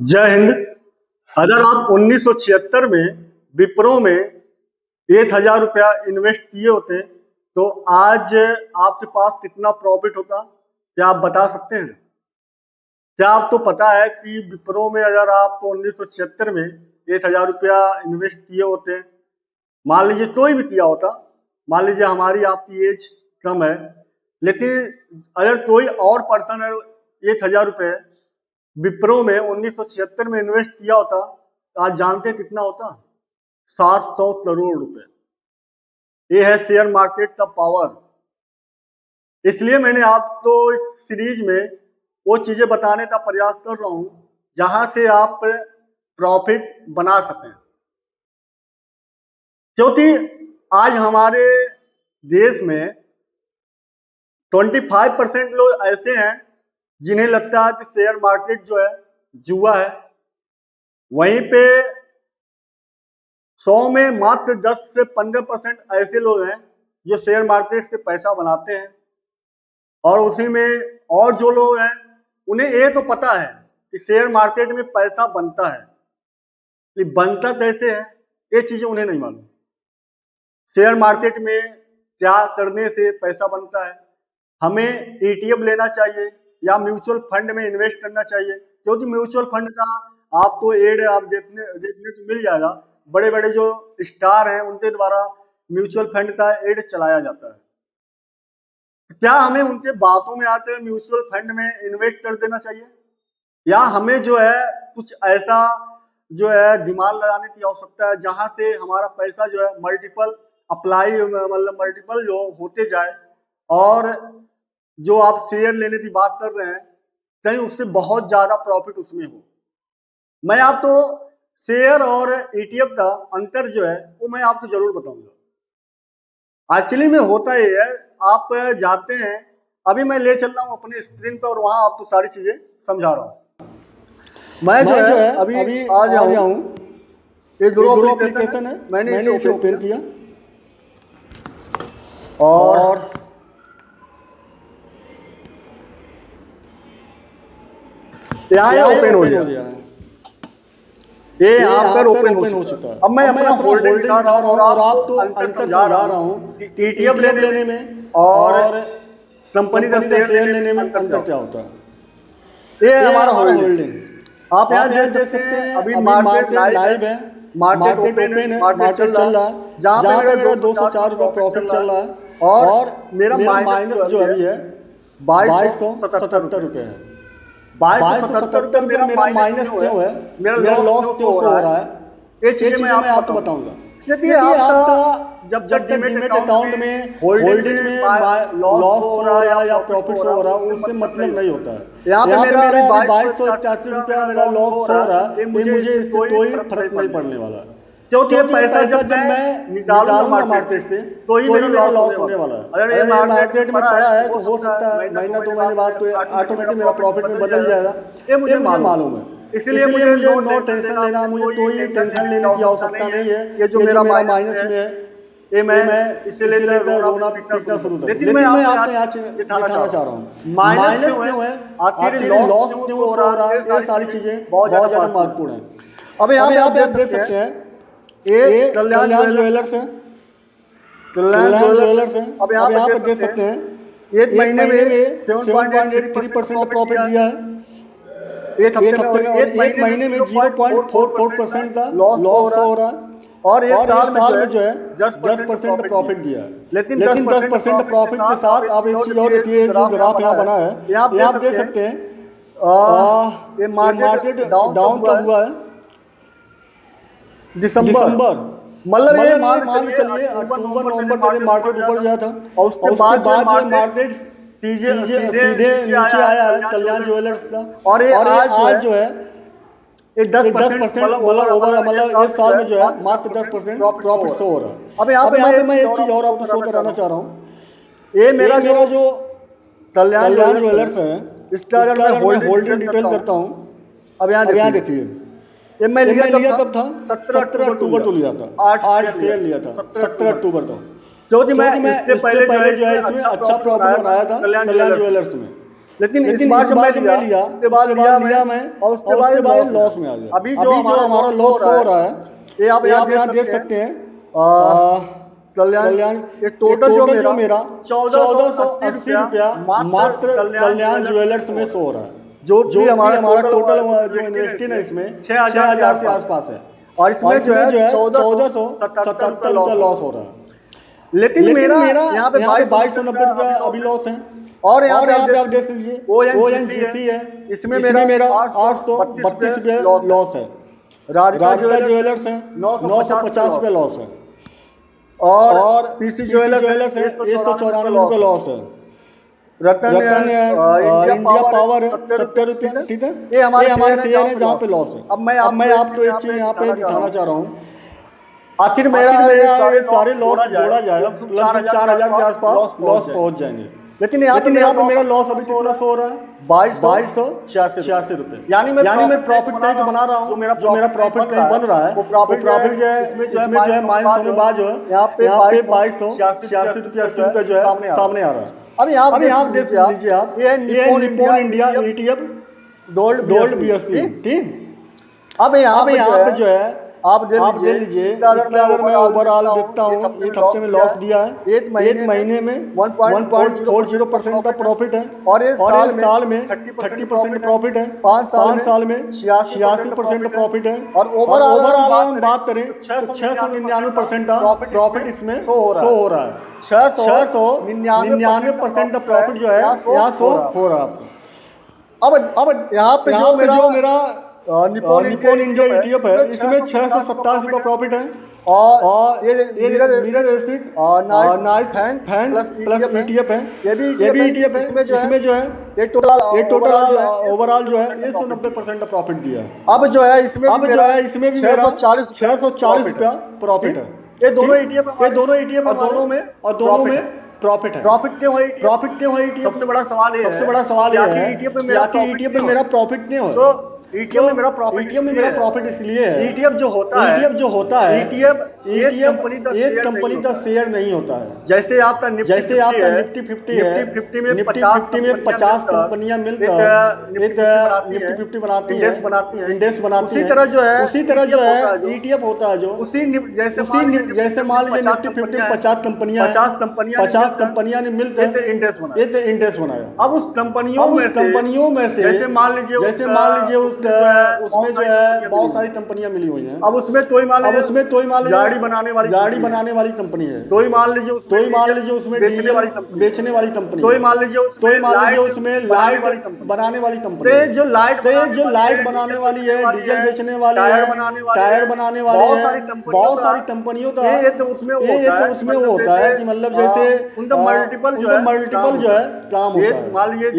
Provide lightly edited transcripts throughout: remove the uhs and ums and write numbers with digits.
जय हिंद। अगर आप 1976 में विप्रो में 1,000 रुपया इन्वेस्ट किए होते तो आज आपके पास कितना प्रॉफिट होता, क्या आप बता सकते हैं? क्या आपको पता है कि विप्रो में अगर आप 1976 में 1,000 रुपया इन्वेस्ट किए होते, मान लीजिए कोई भी किया होता, मान लीजिए हमारी आपकी एज कम है, लेकिन अगर कोई और पर्सन 1,000 रुपये विप्रो में 1976 में इन्वेस्ट किया होता तो आज जानते हैं कितना होता? 700 करोड़ रुपए। ये है शेयर मार्केट का पावर। इसलिए मैंने आपको इस सीरीज में वो चीजें बताने का प्रयास कर रहा हूं जहां से आप प्रॉफिट बना सकें, क्योंकि आज हमारे देश में 25% लोग ऐसे हैं जिन्हें लगता है कि शेयर मार्केट जो है जुआ है। वहीं पे 100 में मात्र 10 से 15% ऐसे लोग हैं जो शेयर मार्केट से पैसा बनाते हैं, और उसी में और जो लोग हैं उन्हें ये तो पता है कि शेयर मार्केट में पैसा बनता है, लेकिन बनता कैसे है ये चीजें उन्हें नहीं मालूम। शेयर मार्केट में क्या करने से पैसा बनता है, हमें ETF लेना चाहिए या म्यूचुअल फंड में इन्वेस्ट करना चाहिए, क्योंकि म्यूचुअल फंड का आपको एड आप देखने को मिल जाएगा। बड़े बड़े जो स्टार हैं उनके द्वारा म्यूचुअल फंड का एड चलाया जाता है। क्या हमें उनके बातों में आते हुए म्यूचुअल फंड में इन्वेस्ट कर देना चाहिए, या हमें जो है कुछ ऐसा जो है दिमाग लगाने की आवश्यकता है जहां से हमारा पैसा जो है मल्टीपल अप्लाई मतलब मल्टीपल जो होते जाए, और जो आप शेयर लेने की बात कर रहे हैं कहीं उससे बहुत ज्यादा प्रॉफिट उसमें हो। मैं आपको शेयर और ETF का अंतर जो है वो मैं आपको जरूर बताऊंगा। एक्चुअली में होता ये है, आप जाते हैं, अभी मैं ले चल रहा हूँ अपने स्क्रीन पर और वहां आपको सारी चीजें समझा रहा हूँ। मैं जो है अभी आ जाऊँ, ये ग्रो एप्लीकेशन है, मैंने इसे ओपन किया और यहाँ ओपन हो गया। ये यहाँ पर ओपन हो चुका है। अब मैं अपना होल्डिंग दिखा रहा हूँ और आपको अंतर समझा रहा हूँ कि ETF लेने में और कंपनी का शेयर लेने में अंतर क्या होता है। ये हमारा होल्डिंग, आप यहाँ देख सकते हैं अभी मार्केट लाइव है, मार्केट ओपन है, मार्केट चल रहा है, जहाँ पे मेरा 204 रुपये प्रॉफिट चल रहा है और मेरा माइनस जो अभी है 2277 रुपये है। 2277 रुपये मेरा माइनस क्यों है, मेरा लॉस क्यों हो रहा है, ये चीजें मैं आपको बताऊंगा। यदि आपका जब डीमैट अकाउंट में होल्डिंग में लॉस हो रहा है या प्रॉफिट हो रहा है उससे मतलब नहीं होता है। यहाँ पे मेरा 2288 रुपया मेरा लॉस हो रहा है, मुझे इससे कोई फर्क नहीं पड़ने वाला, क्योंकि पैसा जब मैं निकालूंगा मार्केट से तो ही मेरा लॉस होने वाला है। अगर ये मार्केट में पड़ा है तो हो सकता है महीना 2 महीने बाद तो ऑटोमेटिक मेरा प्रॉफिट में बदल जाएगा, ये मुझे मालूम है। इसलिए मुझे नो टेंशन लेना, मुझे कोई टेंशन लेने की आवश्यकता नहीं है। ये जो मेरा माइनस में है ये मैं इससे लेकर रोना पीटना शुरू कर, लेकिन मैं आपको यहाँ दिखाना चाह रहा हूँ माइनस क्यों है, आखिर लॉस क्यों हो रहा है, ये सारी चीजें बहुत ज्यादा महत्वपूर्ण है। अब यहाँ पे आप देख सकते हैं ये कल्याण ज्वेलर्स है, कल्याण ज्वेलर्स है। अब यहाँ पे देख सकते हैं एक महीने में 7.83% का प्रॉफिट दिया है, एक महीने में 0.44% का लॉस हो रहा है, और इस साल में जो है 10% प्रॉफिट दिया है। लेकिन 10% प्रॉफिट के साथ आप एक चीज और देखिए, जो ग्राफ यहाँ बना है ये आप देख सकते हैं, ये मार्केट डाउन कब हुआ है, दिसंबर, मतलब ये मान के चलिए अक्टूबर नवंबर तक मार्केट ऊपर गया था, और उसके बाद जो मार्केट सीधे नीचे आया है कल्याण ज्वेलर्स का, और ये आज जो है ये 10% मतलब इस साल में जो है मात्र 10% प्रॉफिट शो हो रहा है। अब यहाँ पे मैं एक चीज और आपको शो कराना चाह रहा हूँ, ये मेरा जो कल्याण ज्वेलर्स है इसका अगर मैं होल्डिंग डिटेल करता हूँ, अब यहाँ देखिए ये मैं लिया तब था 17 अक्टूबर को लिया था, 8 शेयर लिया था 17 अक्टूबर को, क्योंकि मैं इससे पहले जो है इसमें अच्छा प्रॉफिट बनाया था कल्याण ज्वेलर्स में। लेकिन इस बार जब मैं लिया उसके बाद लिया मैं और उसके बाद लॉस में आ गया। अभी जो हमारा लॉस हो रहा है ये आप यहाँ देख सकते हैं। कल्याण ये टोटल जो मेरा 1480 रुपया मात्र कल्याण ज्वेलर्स में शो हो रहा है। जो भी हमारा टोटल जो इन्वेस्टिंग है इसमें 6000 के आसपास है और इसमें जो है 1477 रुपया लॉस हो रहा है। लेकिन मेरा यहाँ पे 2290 रुपया अभी लॉस है। और यहाँ पे आप देख लीजिए ONGC है, इसमें मेरा 832 रुपया लॉस है। राधिका ज्वेलर्स है 950 रुपया लॉस है और PC ज्वेलर्स है 194 रुपया लॉस है। रतन इंडिया पावर 70 रुपया, ठीक है। ये हमारे शेयर है जहाँ पे लॉस है। अब मैं आपको एक चीज यहाँ पे दिखाना चाह रहा हूँ। आखिर मेरा सारे लॉस जोड़ा जाए 4000 के आसपास लॉस पहुंच जाएंगे। लेकिन यहाँ पे मेरा लॉस अभी कितना हो रहा है 2286 रुपए। यानी मैं प्रॉफिट नहीं बना रहा हूँ। जो मेरा प्रॉफिट नहीं बन रहा है वो प्रॉफिट जो है इसमें जो है माइनस होने के बाद जो है यहाँ पे 2286 रुपया 80 रुपये जो है सामने आ रहा है। अभी आप देख लीजिए आप ये Nippon India ETF gold BSE, ठीक। अब यहाँ पे जो है आप देख लीजिए अगर मैं ओवरऑल देखता हूँ एक हफ्ते में लॉस दिया है। एक महीने में 1.40% का प्रॉफिट है और इस साल में 30% प्रॉफिट है। 5 साल में 86% प्रॉफिट है और ओवरऑल हम बात करें तो 699% का प्रॉफिट इसमें शो हो रहा है। 699% का प्रॉफिट जो है यहाँ शो हो रहा है। अब यहाँ पे जो मेरा निप्पॉन इंडिया ETF है इसमें 627 रुपया प्रॉफिट है और ये mirror acid nice fan plus ETF है। ये भी ETF है। इसमें जो है ये टोटल ओवरऑल जो है 190% का प्रॉफिट दिया है। अब जो है इसमें भी 640 रुपया प्रॉफिट है। ये दोनों ETF और दोनों में प्रॉफिट है। प्रॉफिट क्यों है सबसे बड़ा सवाल ये है ETF में मेरा प्रॉफिट नहीं हो। तो ETF में मेरा प्रॉफिट इसलिए है ETF जो होता है एक कंपनी का शेयर नहीं होता है। जैसे आपका निफ्टी 50 में 50 कंपनियां मिलकर निफ्टी 50 बनाती हैं, इंडेक्स बनाती हैं। उसी तरह जो है ETF होता है जो जैसे मान लीजिए निफ्टी 50 50 कंपनियां ने मिलकर इंडेक्स बनाया। अब उस कंपनियों में से जैसे मान लीजिए उसमें जो है बहुत सारी कंपनियां मिली हुई हैं। अब उसमें तो ही मान लीजिए गाड़ी बनाने वाली कंपनी है। तो ही मान लीजिए उसमें बेचने वाली कंपनी। तो ही मान लीजिए उसमें लाइट बनाने वाली कंपनी। जो लाइट बनाने वाली है, डीजल बेचने वाली है, टायर बनाने वाली है, बहुत सारी कंपनियों का ये तो उसमें होता है कि मतलब जैसे उनका मल्टीपल जो है काम होता है। मान लीजिए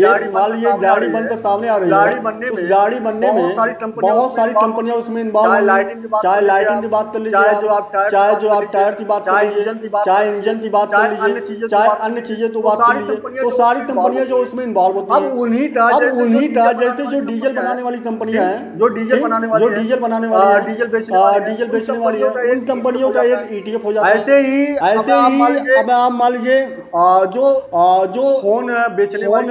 गाड़ी बनकर सामने आ रही है, गाड़ी बनने में बहुत सारी कंपनियां उसमें इन्वॉल्व है। चाहे लाइटिंग की बात कर लीजिए, चाहे जो आप टायर की बात कर लीजिए, चाहे इंजन की बात कर लीजिए, चाहे अन्य चीजें तो बात कर लीजिए, तो सारी कंपनियां जो उसमें इन्वॉल्व होती हैं। अब उन्हीं का जैसे जो डीजल बनाने वाली कंपनियां हैं, जो डीजल बनाने वाली डीजल बेचने वाली है, उन कंपनियों का एक ETF हो जाता है। ऐसे ही अब आप मान लीजिए जो फोन बेचने वाली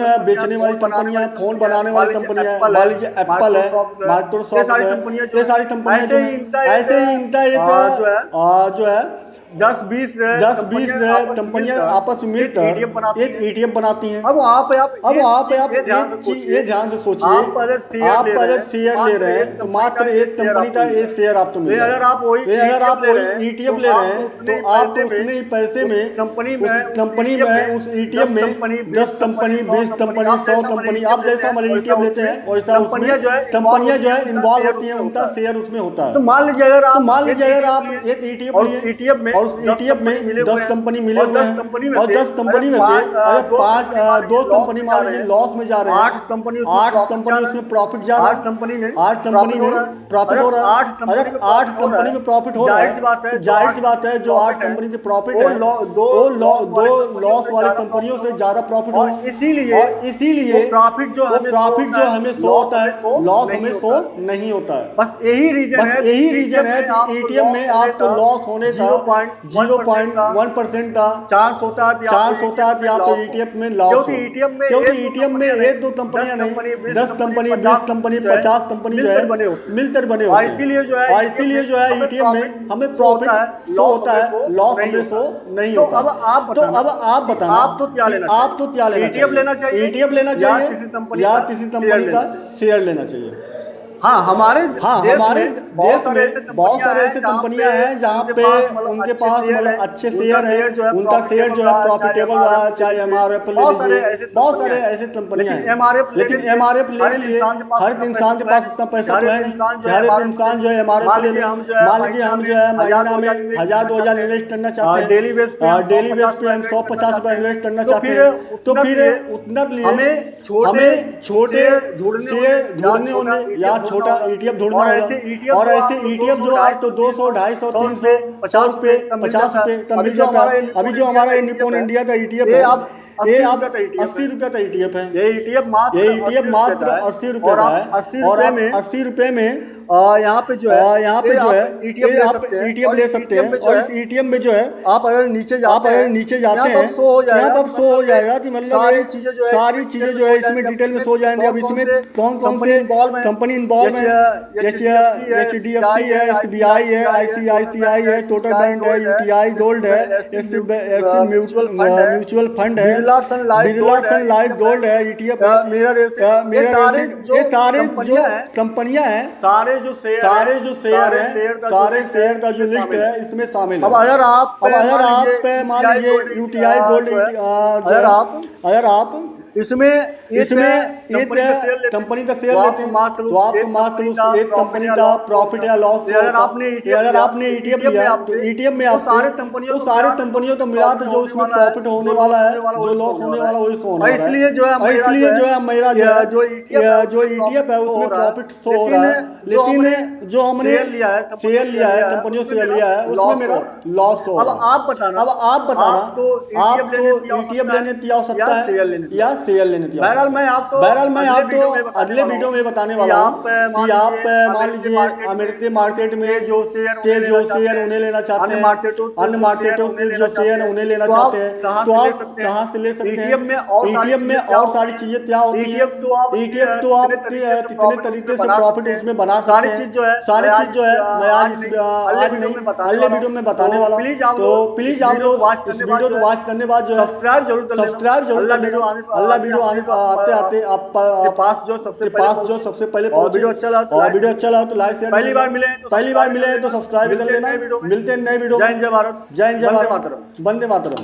कंपनियां, फोन बनाने वाली कंपनियां, मान लीजिए एप्पल है, माइक्रोसॉफ्ट, ये सारी कंपनियां ऐसे ही इनका जो है 10-20 कंपनियां आपस में मिलकर एक ETF बनाती हैं। अब आप ये ध्यान से सोचिए, आप अगर शेयर ले रहे हैं तो मात्र एक कंपनी का एक शेयर आपको मिलेगा। अगर आप वही ETF ले रहे हैं तो आपको उतने ही पैसे में कंपनी में उस ETF में 10 कंपनी, 20 कंपनी, 100 कंपनी, आप जैसा हमारे ETF लेते हैं और कंपनियां जो है इन्वॉल्व होती हैं, उनका शेयर उसमें होता है। तो मान लीजिए अगर आप एक ETF में 10 कंपनी मिले हुए हैं और 10 कंपनी में से अगर 2 कंपनी मान लीजिए लॉस में जा रहे हैं, 8 कंपनी उसमें प्रॉफिट जा रहा है, 8 कंपनी में प्रॉफिट हो रहा है। अगर 8 कंपनी में प्रॉफिट हो रहा है, जाहिर सी बात है जो 8 कंपनी के प्रॉफिट है दो लॉस वाली कंपनियों से ज्यादा प्रॉफिट हो। इसीलिए प्रॉफिट जो हमें शो होता है, लॉस हमें शो नहीं होता है। बस यही रीजन है कि ETF में आपको लॉस होने का 0.1% का चांस होता है कि आप ETF में लॉस हो, क्योंकि ETF में एक दो कंपनियां नहीं, 10 कंपनी, 20 कंपनी, 50 कंपनी जो है मिलकर बने होते हैं। और इसीलिए जो है ETF में हमें प्रॉफिट शो होता है, लॉस हमें शो नहीं होता। तो अब आप बताना, आप तो क्या लेना चाहिए? ETF लेना चाहिए या किसी कंपनी का शेयर लेना चाहिए? हाँ, हमारे देश में बहुत सारे ऐसे कंपनियां हैं जहाँ पे उनके पास मतलब अच्छे शेयर है, उनका शेयर जो है प्रॉफिटेबल रहा, चाहे MRF ले लीजिए, बहुत सारे ऐसे कंपनियां हैं। लेकिन MRF लेने के लिए हर इंसान के पास उतना पैसा तो है नहीं कि हर एक इंसान जो है MRF ले ले। मान लीजिए हम जो है महीना में 1000-2000 इन्वेस्ट करना चाहते हैं, डेली बेस पे हम 150 रुपए इन्वेस्ट करना चाहते हैं, तो फिर उतना लिए हमें छोटे शेयर ढूंढने होंगे या छोटा ETF ढूंढना होगा। और ऐसे ETF जो आज तो 200, 250, 300, 50 रुपए तब मिल जाता है। अभी जो हमारा निप्पॉन इंडिया का ETF है, ये आप 80 रुपए का ETF है। ये ETF मात्र 80 रुपए का है, और 80 रुपए में यहाँ पे जो है ETF ले सकते हैं। और इस ETF में जो है आप अगर नीचे जाते हैं, यहाँ पर शो हो जाएगा कि मतलब सारी चीजें जो है इसमें डिटेल में शो जाएंगे। अब इसमें कौन से कंपनी इन्वॉल्व है, जैसे HDFC है, SBI है, ICICI है, टोटल बैंक है, UTI गोल्ड है, SC म्यूचुअल फंड है, बिरला सन लाइफ गोल्ड है, ETF है, ये सारे जो कंपनियां हैं, सारे जो शेयर है, सारे शेयर का जो लिस्ट है इसमें शामिल है। अब अगर आप मान लीजिए UTI गोल्ड, अगर आप इसमें कंपनी का शेयर लेते हैं तो आपको मात्र उस एक कंपनी का प्रॉफिट या लॉस। अगर आपने ETF लिया तो ETF में आपको सारे कंपनियों को मिला तो जो उसमें प्रॉफिट होने वाला है, जो लॉस होने वाला वही शो होने वाला है। इसलिए जो है मेरा जो ETF है उसमें प्रॉफिट शो हो रहा है, लेकिन जो हमने शेयर लिया है, कंपनियों से लिया है, उसमें मेरा लॉस हो। अब आप बताना आपको ETF लेने की आवश्यकता है या शेयर लेने की? बहरहाल मैं आपको अगले वीडियो में बताने वाला हूँ कि आप मान लीजिए अमेरिकी मार्केट में जो शेयर उन्हें लेना चाहते हैं, अन्य मार्केटों के जो शेयर उन्हें लेना चाहते हैं, तो आप कहाँ से ले सकते हैं? ETF में और सारी चीजें क्या होती है? ETF तो आप कितने तरीके से प्रॉफिट उसमें बना सकते हैं, सारी चीज जो है मैं आज नहीं अगले वीडियो में बताने वाला हूँ। तो प्लीज आप लोग इस वीडियो को वॉच करने बाद जो सब्सक्राइब जरूर अगला वीडियो आते आपके पास जो सबसे पहले वीडियो अच्छा लगा तो लाइक शेयर, पहली बार मिले तो सब्सक्राइब कर लेना। मिलते हैं नए वीडियो। जय हिंद, जय भारत, वंदे मातरम।